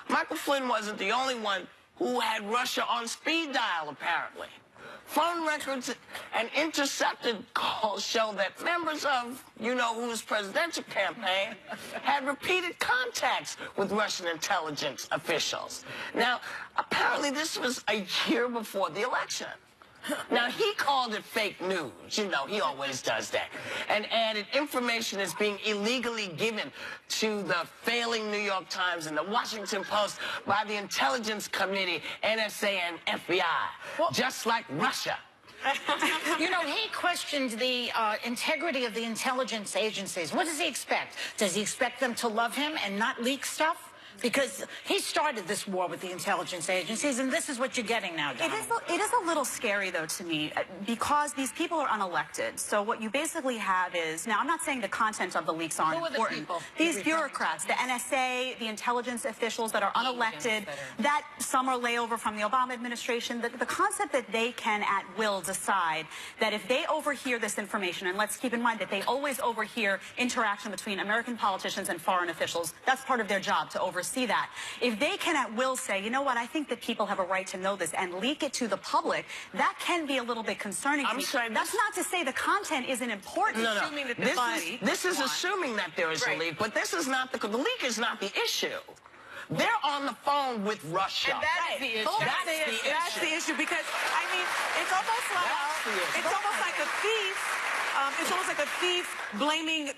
Michael Flynn wasn't the only one who had Russia on speed dial, apparently. Phone records and intercepted calls show that members of you-know-who's presidential campaign had repeated contacts with Russian intelligence officials. Now, apparently this was a year before the election. Now, he called it fake news. You know, he always does that. And added information is being illegally given to the failing New York Times and the Washington Post by the Intelligence Committee, NSA, and FBI. Well, just like Russia. You know, he questioned the integrity of the intelligence agencies. What does he expect? Does he expect them to love him and not leak stuff? Because he started this war with the intelligence agencies, and this is what you're getting now, Don. It is a little scary, though, to me, because these people are unelected. So what you basically have is, now I'm not saying the content of the leaks aren't important. Who are the people? These bureaucrats, the NSA, the intelligence officials that are unelected, that some are layover from the Obama administration, the concept that they can at will decide that if they overhear this information, and let's keep in mind that they always overhear interaction between American politicians and foreign officials, that's part of their job to oversee that. If they can at will say, you know what, I think that people have a right to know this and leak it to the public, that can be a a little bit concerning to me. Sorry, that's not to say the content isn't important. No, no. Assuming that This is assuming that there is a leak, but this is not the leak is not the issue. They're on the phone with Russia. And that is the issue. That's the issue because I mean it's almost like a thief. It's almost like a thief blaming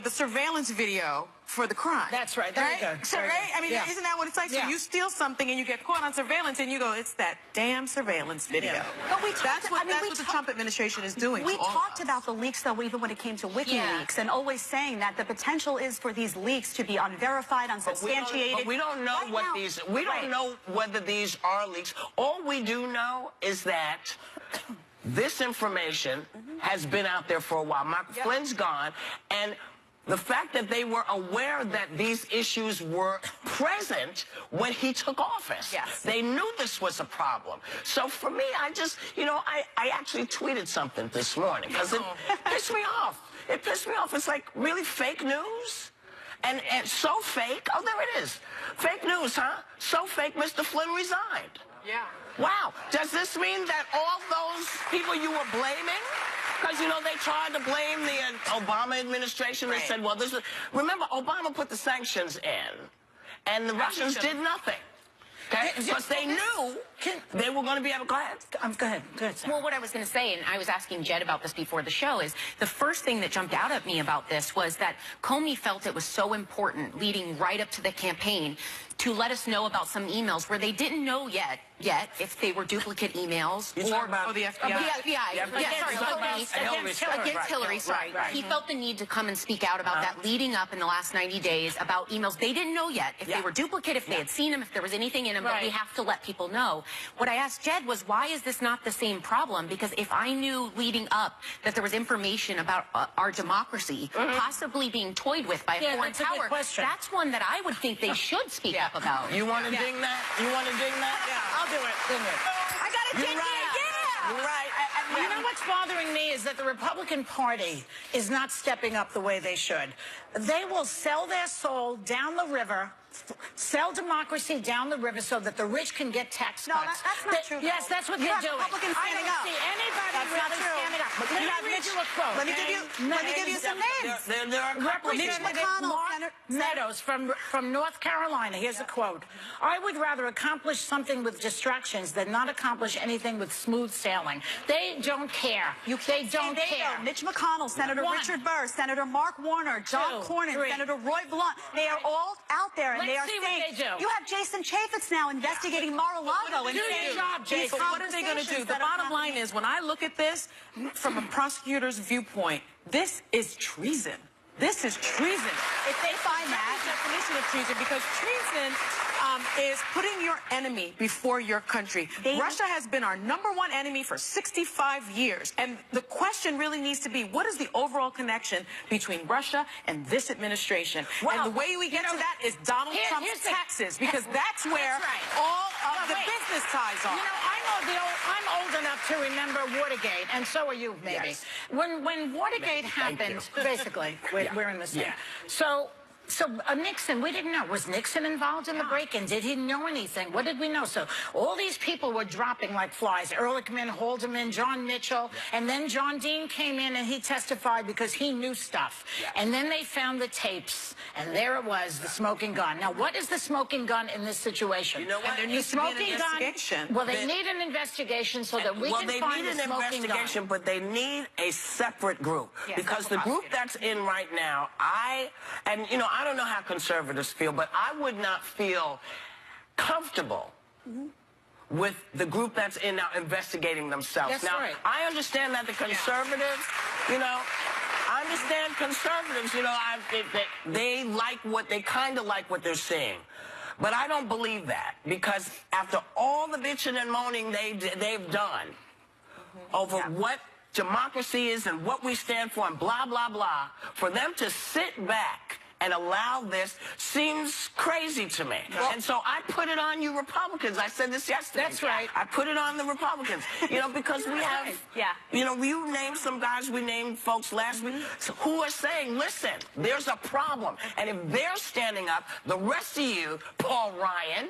the surveillance video for the crime. That's right. There you go. So, right? I mean, isn't that what it's like? So you steal something and you get caught on surveillance and you go, it's that damn surveillance video. Yeah. But that's what the Trump administration is doing. We talked about the leaks, though, even when it came to WikiLeaks, and always saying that the potential is for these leaks to be unverified, unsubstantiated. But we don't know we don't know whether these are leaks. All we do know is that this information has been out there for a while. Michael Flynn's gone, and the fact that they were aware that these issues were present when he took office. Yes. They knew this was a problem. So for me, I just, I actually tweeted something this morning because it pissed me off. It pissed me off. It's like, really fake news? And so fake. Oh, there it is. Fake news, huh? So fake, Mr. Flynn resigned. Yeah. Wow. Does this mean that all those people you were blaming? Because, they tried to blame the Obama administration. They said, well, this is... Remember, Obama put the sanctions in, and the Russians did nothing. Okay? Because they knew they were going to be able... Go ahead. Go ahead. Well, what I was going to say, and I was asking Jed about this before the show, is the first thing that jumped out at me about this was that Comey felt it was so important leading right up to the campaign to let us know about some emails where they didn't know yet if they were duplicate emails or about the FBI. The FBI. Against Hillary. Sorry. Right. He felt the need to come and speak out about that leading up in the last 90 days about emails. They didn't know yet if they were duplicate, if they had seen them, if there was anything in them, but we have to let people know. What I asked Jed was, why is this not the same problem? Because if I knew leading up that there was information about our democracy possibly being toyed with by a foreign power, that's one that I would think they should speak up about. You want to ding that? You want to ding that? Yeah, I'll do it. I got to ding it. You're right. You know what's bothering me is that the Republican Party is not stepping up the way they should. They will sell their soul down the river, sell democracy down the river so that the rich can get tax cuts. No, that's not true. Yes, that's what they're doing. Republicans I standing don't up. see anybody That's not really true. standing up. Let me read you a quote. Let me give you some names. There are a couple of Representative Mark Meadows from North Carolina. Here's a quote. I would rather accomplish something with distractions than not accomplish anything with smooth sailing. They don't care. They don't care. Mitch McConnell, Senator Richard Burr, Senator Mark Warner, John Cornyn, Senator Roy Blunt. They are all out there, and they are saying, you have Jason Chaffetz now investigating Mar-a-Lago. Do your job, Jason. What are they going to do? The bottom line is, when I look at this from a prosecutor's viewpoint, this is treason. This is treason. If they find that definition of treason, because treason is putting your enemy before your country. Russia has been our #1 enemy for 65 years. And the question really needs to be, what is the overall connection between Russia and this administration? And the way we get to that is Donald Trump's taxes, because that's where all of the business ties are. I'm old enough to remember Watergate, and so are you, maybe. Yes. When Watergate happened, basically, we're in the same. So So Nixon, we didn't know. Was Nixon involved in the break-in? Did he know anything? What did we know? So all these people were dropping like flies. Ehrlichman, Haldeman, John Mitchell. And then John Dean came in and he testified because he knew stuff. And then they found the tapes. And there it was, the smoking gun. Now, what is the smoking gun in this situation? You know what? And there needs to be an investigation. Well, they need an investigation so that we can find the smoking gun. Well, they need an investigation, but they need a separate group. Because the group that's in right now, I don't know how conservatives feel, but I would not feel comfortable with the group that's in now investigating themselves. That's now, right. I understand that the conservatives, I understand conservatives, they like they kind of like what they're seeing. But I don't believe that, because after all the bitching and moaning they've done over what democracy is and what we stand for and blah, blah, blah, for them to sit back and allow this seems crazy to me. And so I put it on you Republicans. I said this yesterday. That's right. I put it on the Republicans, because we have, you named some guys, we named folks last week, who are saying, listen, there's a problem. And if they're standing up, the rest of you, Paul Ryan,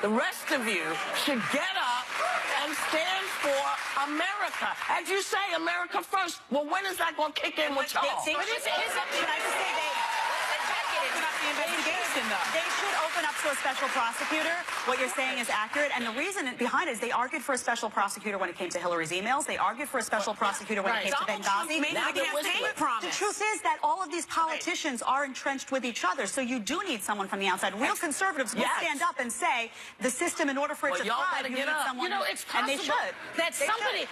the rest of you should get up and stand for America. As you say, America first. Well, when is that going to kick in with y'all? Can I just say they should open up to a special prosecutor. What you're saying is accurate, and the reason behind it is they argued for a special prosecutor when it came to Hillary's emails. They argued for a special prosecutor when it came to Benghazi. The truth is that all of these politicians are entrenched with each other, so you do need someone from the outside. Real conservatives will stand up and say the system, in order for it to thrive, you need someone. It's possible and they should. That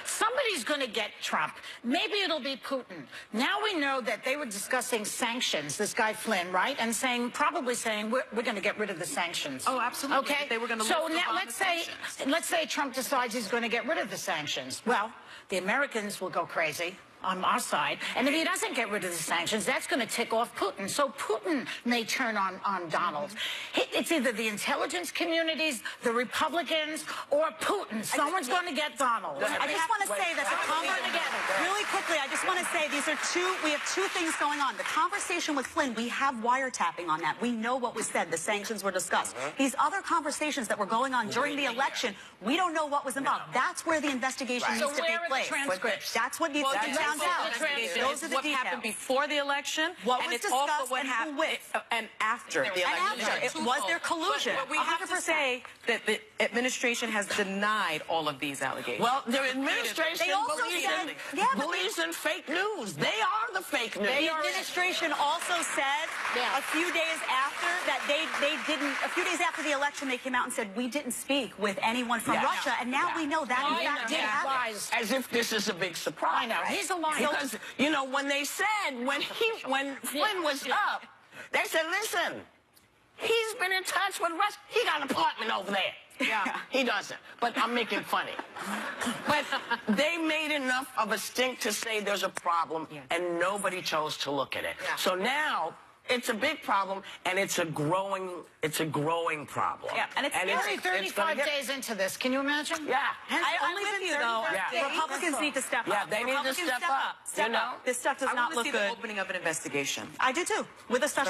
somebody's going to get Trump. Maybe it'll be Putin. Now we know that they were discussing sanctions. This guy Flynn, right, and probably saying we're going to get rid of the sanctions. Oh, absolutely. Okay. They were going to. So now let's say Trump decides he's going to get rid of the sanctions. Well, the Americans will go crazy on our side, and if he doesn't get rid of the sanctions, that's going to tick off Putin. So Putin may turn on Donald. It's either the intelligence communities, the Republicans, or Putin. Someone's going to get Donald. I just want to say that the really quickly, I just want to say we have two things going on. The conversation with Flynn, we have wiretapping on that. We know what was said. The sanctions were discussed. These other conversations that were going on during the election, we don't know what was involved. That's where the investigation needs to take place. That's what needs to be found out. Those are the what details. happened before the election, what and was it's discussed, also what happened and after the election. Was there collusion? But we have to say that the administration has denied all of these allegations. Well, the administration believes in fake news. They are the fake news. The administration also said a few days after that a few days after the election, they came out and said we didn't speak with anyone from Russia, and now we know that in fact did happen. As if this is a big surprise. I know. He's a liar. Because, when they said, when Flynn was up, they said, listen, he's been in touch with Russia. He got an apartment over there. Yeah. He doesn't. But I'm making funny. But they made enough of a stink to say there's a problem, and nobody chose to look at it. So now it's a big problem, and it's a growing problem. Yeah, and it's only 35 days into this. Can you imagine? Yeah. I'm with you, though. Republicans need to step up. Yeah, they need to step up. This stuff does not look good. I want to see the opening of an investigation. I do, too, with a special